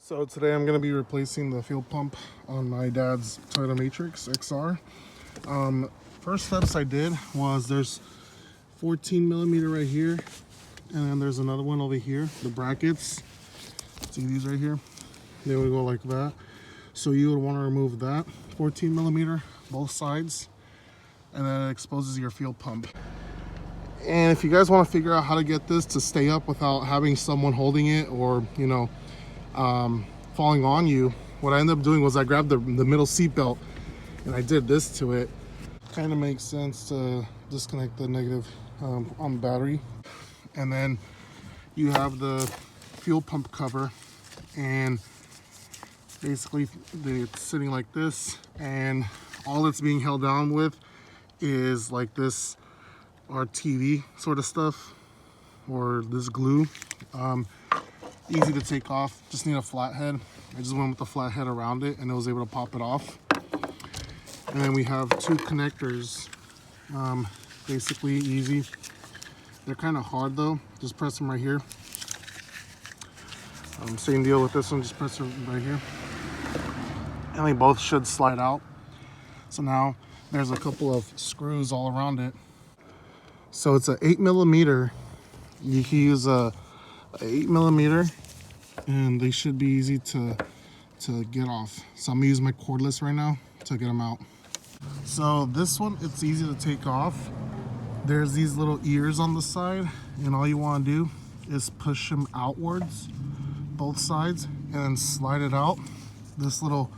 So today I'm going to be replacing the fuel pump on my dad's Toyota Matrix XR. First steps I did was there's 14 millimeter right here, and then there's another one over here, the brackets. See these right here? They would go like that. So you would want to remove that 14 millimeter, both sides, and then it exposes your fuel pump. And if you guys want to figure out how to get this to stay up without having someone holding it or, falling on you, what I ended up doing was I grabbed the middle seat belt and I did this to it. Kind of makes sense to disconnect the negative on the battery. And then you have the fuel pump cover, and basically it's sitting like this, and all it's being held down with is like this RTV sort of stuff, or this glue. Easy to take off, just need a flathead. I just went with the flathead around it and I was able to pop it off. And then we have two connectors, basically easy. They're kind of hard though, just press them right here. Same deal with this one, just press them right here. And they both should slide out. So now there's a couple of screws all around it. So it's a 8 millimeter. You can use a 8 millimeter, and they should be easy to get off. So I'm gonna use my cordless right now to get them out. So this one, it's easy to take off. There's these little ears on the side, and all you want to do is push them outwards, both sides, and then slide it out. This little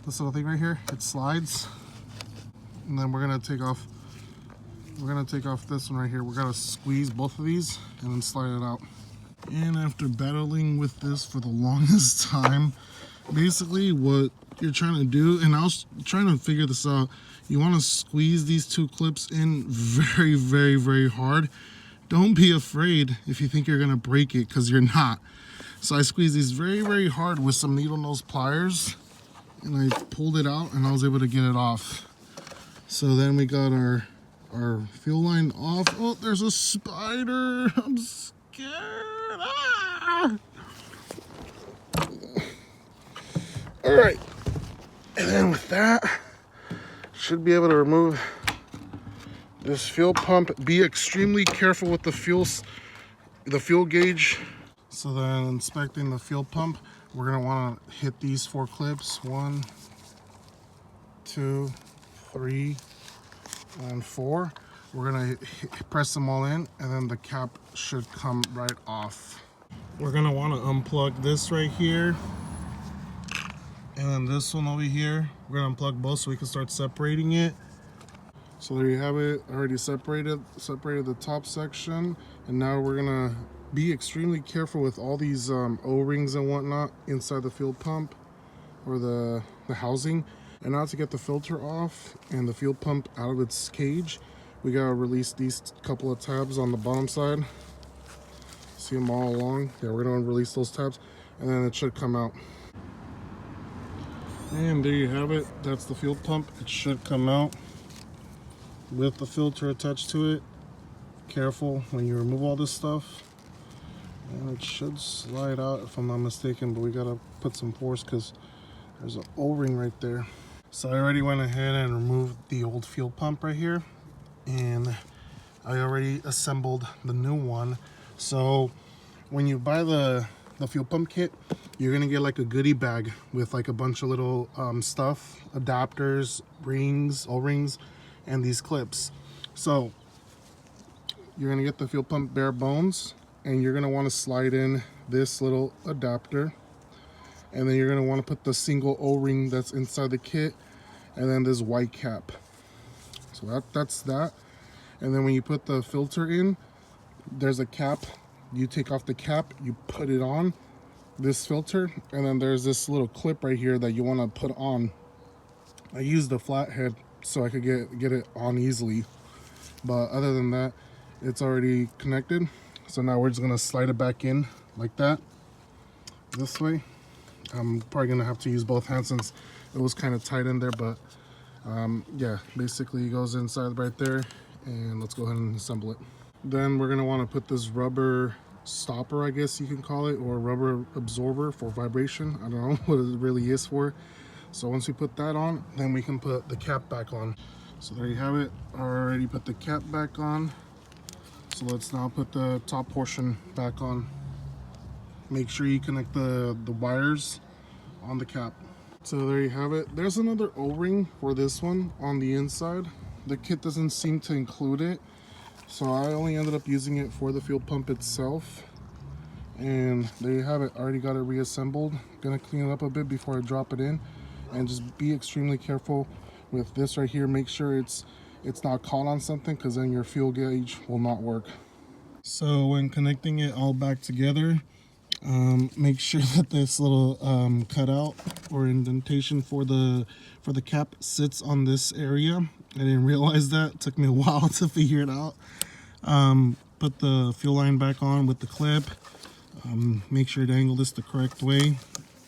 thing right here, it slides, and then we're gonna take off this one right here. We're gonna squeeze both of these and then slide it out. And after battling with this for the longest time, basically what you're trying to do, and I was trying to figure this out, you want to squeeze these two clips in very, very, very hard. Don't be afraid if you think you're gonna break it, because you're not. So I squeezed these very, very hard with some needle nose pliers, and I pulled it out and I was able to get it off. So then we got our fuel line off. Oh, there's a spider. I'm scared. Ah! All right, and then with that, should be able to remove this fuel pump. Be extremely careful with the fuel gauge. So then, inspecting the fuel pump, we're gonna want to hit these 4 clips. 1, 2, 3, and 4. We're gonna press them all in, and then the cap should come right off. We're gonna want to unplug this right here, and then this one over here. We're gonna unplug both so we can start separating it. So there you have it. I already separated the top section, and now we're gonna be extremely careful with all these O-rings and whatnot inside the fuel pump or the housing. And now to get the filter off and the fuel pump out of its cage, we gotta release these couple of tabs on the bottom side. See them all along? Yeah, we're gonna release those tabs, and then it should come out. And there you have it. That's the fuel pump. It should come out with the filter attached to it. Careful when you remove all this stuff. And it should slide out if I'm not mistaken, but we gotta put some force because there's an O-ring right there. So I already went ahead and removed the old fuel pump right here, and I already assembled the new one. So when you buy the fuel pump kit, you're gonna get like a goodie bag with like a bunch of little stuff, adapters, rings, O-rings, and these clips. So you're gonna get the fuel pump bare bones, and you're gonna want to slide in this little adapter, and then you're gonna want to put the single O-ring that's inside the kit, and then this white cap. So that's that. And then when you put the filter in, there's a cap. You take off the cap, you put it on this filter, and then there's this little clip right here that you want to put on. I used the flathead so I could get it on easily, but other than that, it's already connected. So now we're just gonna slide it back in like that, this way. I'm probably gonna have to use both hands since it was kind of tight in there, but yeah, basically it goes inside right there, and let's go ahead and assemble it. Then we're gonna want to put this rubber stopper, I guess you can call it, or rubber absorber for vibration. I don't know what it really is for. So once we put that on, then we can put the cap back on. So there you have it. I already put the cap back on. So let's now put the top portion back on. Make sure you connect the wires on the cap. So there you have it. There's another O-ring for this one on the inside. The kit doesn't seem to include it, so I only ended up using it for the fuel pump itself. And there you have it. I already got it reassembled. Gonna clean it up a bit before I drop it in, and just be extremely careful with this right here. Make sure it's not caught on something, because then your fuel gauge will not work. So when connecting it all back together, make sure that this little cutout or indentation for the cap sits on this area. I didn't realize that. It took me a while to figure it out. Put the fuel line back on with the clip. Make sure to angle this the correct way,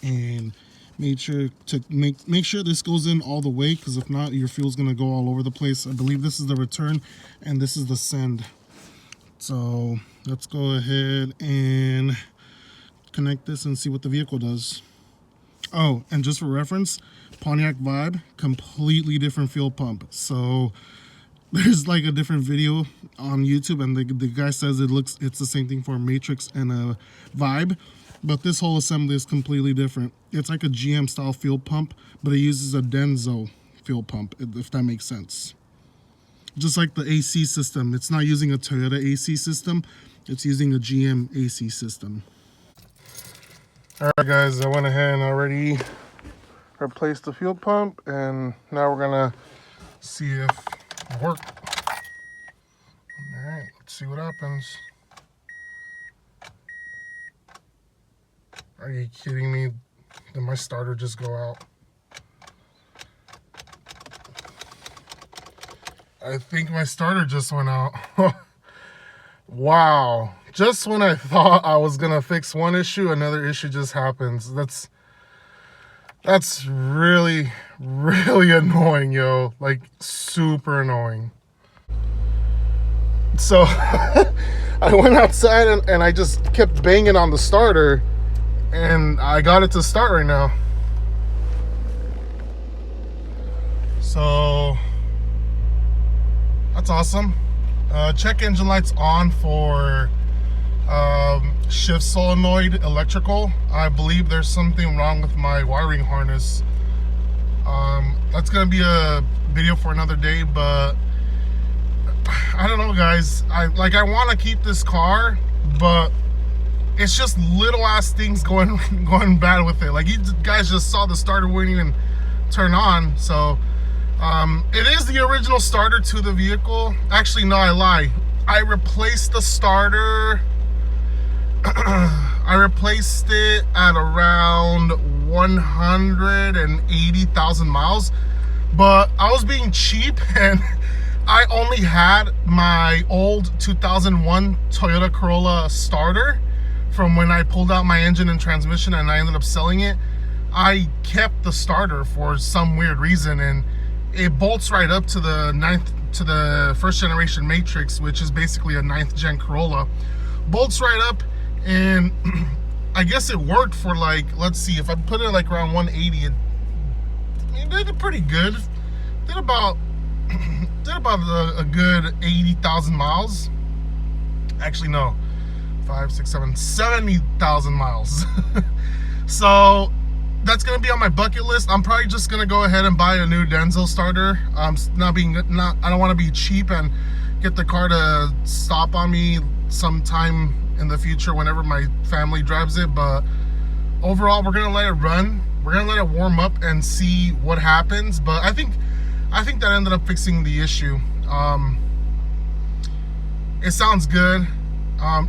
and make sure this goes in all the way, because if not, your fuel's gonna go all over the place. I believe this is the return and this is the send. So let's go ahead and connect this and see what the vehicle does. Oh, and just for reference, Pontiac Vibe, completely different fuel pump. So there's like a different video on YouTube, and the guy says it's the same thing for a Matrix and a Vibe, but this whole assembly is completely different. It's like a GM style fuel pump, but it uses a Denso fuel pump, if that makes sense. Just like the AC system, it's not using a Toyota AC system, it's using a GM AC system. All right, guys, I went ahead and already replaced the fuel pump, and now we're gonna see if it worked. All right, let's see what happens. Are you kidding me? Did my starter just go out? I think my starter just went out. Wow. Just when I thought I was gonna fix one issue, another issue just happens. That's really, really annoying, yo. Like, super annoying. So I went outside and I just kept banging on the starter, and I got it to start right now. So that's awesome. Check engine lights on for shift solenoid electrical. I believe there's something wrong with my wiring harness. That's gonna be a video for another day, but I don't know, guys. I want to keep this car, but it's just little ass things going bad with it. Like, you guys just saw the starter wouldn't even turn on. So it is the original starter to the vehicle. Actually, no, I lie. I replaced the starter. I replaced it at around 180,000 miles, but I was being cheap, and I only had my old 2001 Toyota Corolla starter from when I pulled out my engine and transmission, and I ended up selling it. I kept the starter for some weird reason, and it bolts right up to the first generation Matrix, which is basically a 9th gen Corolla. Bolts right up, and I guess it worked for, like, let's see, if I put it like around 180, it did pretty good. Did about a good 80,000 miles. Actually, no, 5, 6, 7, 70,000 miles. So that's gonna be on my bucket list. I'm probably just gonna go ahead and buy a new Denso starter. I don't want to be cheap and get the car to stop on me sometime in the future whenever my family drives it. But overall, we're gonna let it run. We're gonna let it warm up and see what happens. But I think that ended up fixing the issue. It sounds good.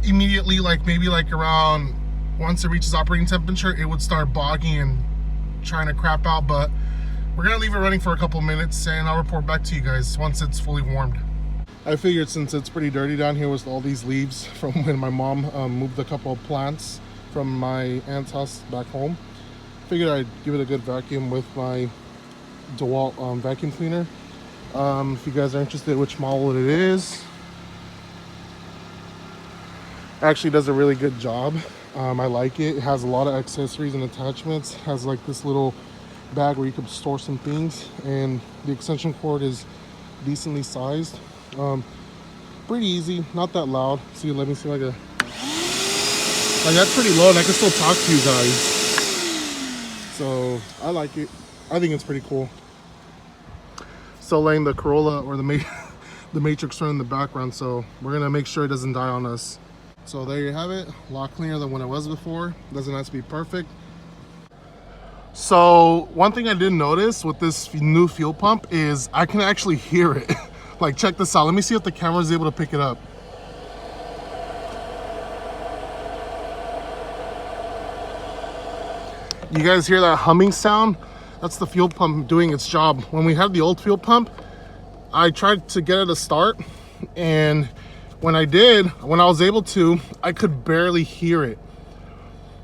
Immediately, maybe around, once it reaches operating temperature, it would start bogging and trying to crap out. But we're gonna leave it running for a couple minutes, and I'll report back to you guys once it's fully warmed. I figured, since it's pretty dirty down here with all these leaves from when my mom moved a couple of plants from my aunt's house back home, figured I'd give it a good vacuum with my DeWalt vacuum cleaner. If you guys are interested which model it is, Actually does a really good job. I like it. It has a lot of accessories and attachments. It has like this little bag where you can store some things, and the extension cord is decently sized. Pretty easy, not that loud. See, let me see like that's pretty low, and I can still talk to you guys. So I like it. I think it's pretty cool. Still letting the Corolla or the Matrix run in the background, so we're gonna make sure it doesn't die on us. So there you have it, a lot cleaner than when it was before. Doesn't have to be perfect. So one thing I didn't notice with this new fuel pump is I can actually hear it. Like, check this out. Let me see if the camera is able to pick it up. You guys hear that humming sound? That's the fuel pump doing its job. When we had the old fuel pump, I tried to get it to start, and when I was able to, I could barely hear it.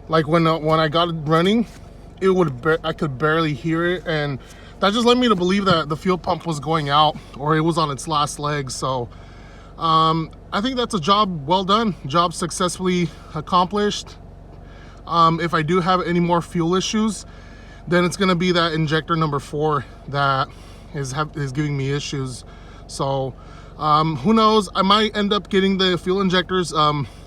Like when I got it running, I could barely hear it, and that just led me to believe that the fuel pump was going out or it was on its last leg. So I think that's a job well done, job successfully accomplished. If I do have any more fuel issues, then it's going to be that injector number 4 that is giving me issues. So who knows, I might end up getting the fuel injectors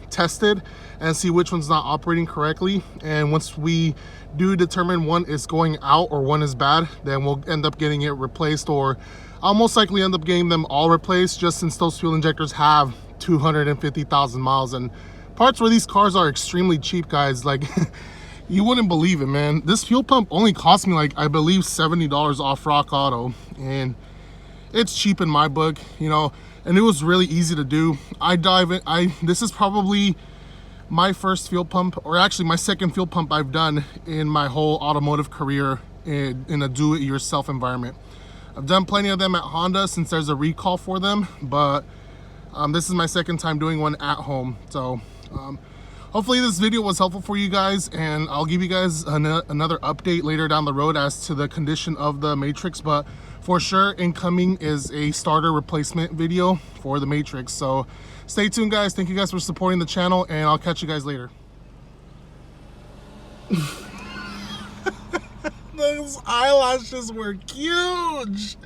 tested and see which one's not operating correctly, and once we do determine one is going out or one is bad, then we'll end up getting it replaced, or I'll most likely end up getting them all replaced, just since those fuel injectors have 250,000 miles, and parts for these cars are extremely cheap, guys. Like you wouldn't believe it, man. This fuel pump only cost me, like, I believe $70 off Rock Auto, and it's cheap in my book, you know, and it was really easy to do. This is probably my first fuel pump, or actually my second fuel pump I've done in my whole automotive career in a do-it-yourself environment. I've done plenty of them at Honda since there's a recall for them, but this is my second time doing one at home. So hopefully this video was helpful for you guys, and I'll give you guys another update later down the road as to the condition of the Matrix. But for sure, incoming is a starter replacement video for the Matrix. So stay tuned, guys. Thank you guys for supporting the channel, and I'll catch you guys later. Those eyelashes were huge.